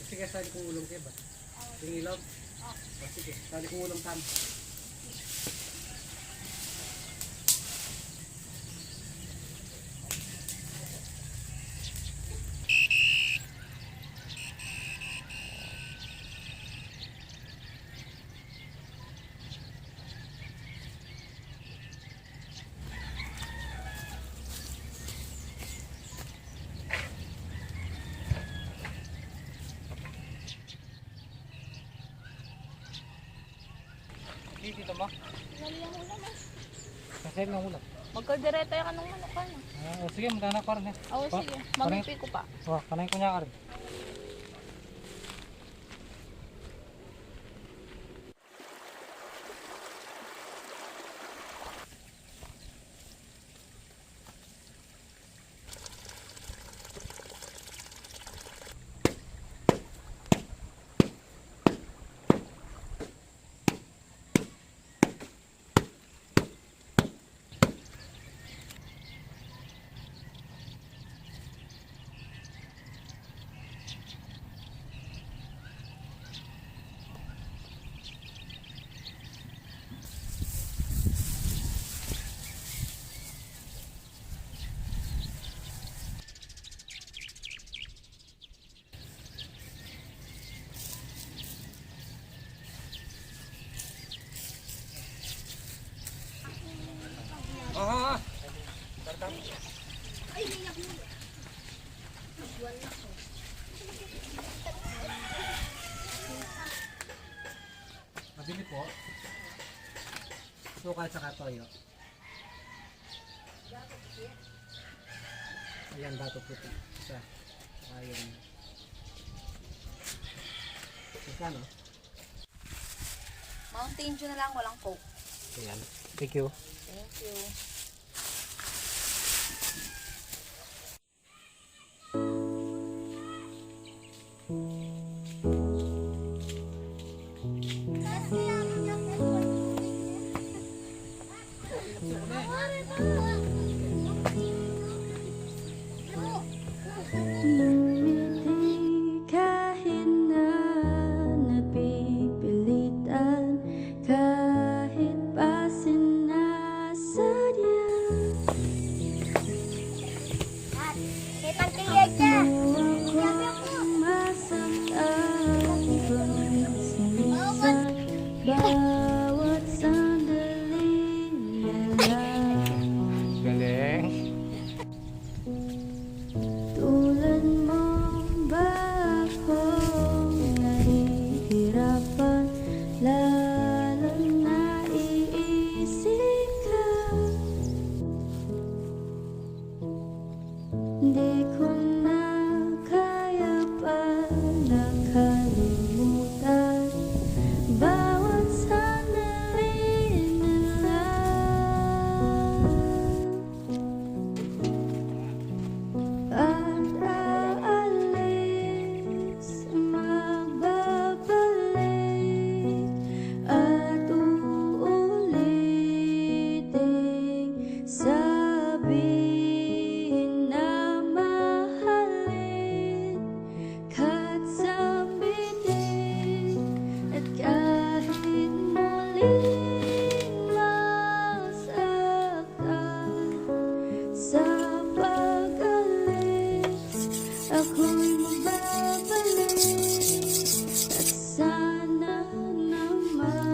Sige, sali kong ulong kayo ba? Yung ilog? Sige, sali kong ulong tam. Dito mo? Lali ang ulam eh. Kasi ng ulam. Magkaldereta yung anong manok ka na. Sige, magkana ko rin eh. Oo, sige. Mamipi ko pa. Kanayin ko niya ka rin. Mabili po. Sukal sa katoyo. Ayan, dato puti. Isa. Ayan. Isa, no? Mountain Dew na lang, walang coke. Ayan. Thank you. Thank you. Bawat sandaling Galing. tulad mo ba akong nahihirapan, lalo na iisip ka. Di ko na kaya pa nakalimutan bawat sandali na lang. At aalis, magbabalik at uulitin, sabihin na mahalin kahit sabitin, at kahit muling masaktan sa pag-alis, ako'y magbabalik at sana naman.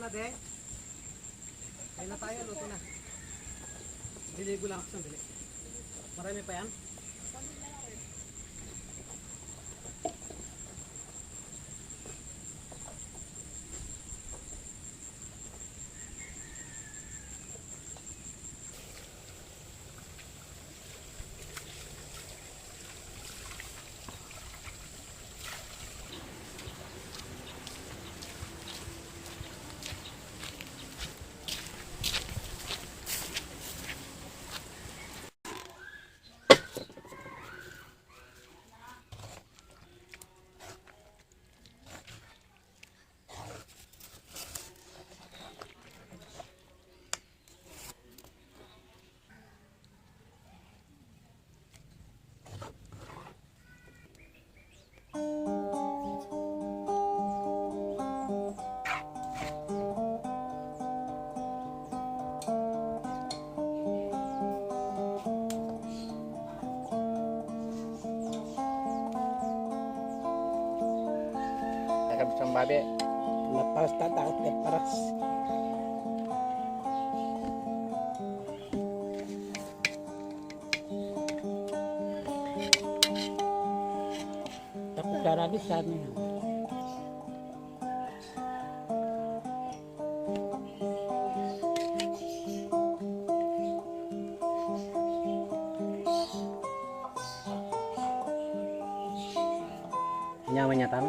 na, de. Kaya na tayo, luto na. Diligo lang ako sandali. Marami pa yan? Nakabit ang babi. Laparas tatakot kay paras. Tapos karagi sa amin. Nyaman niya tang?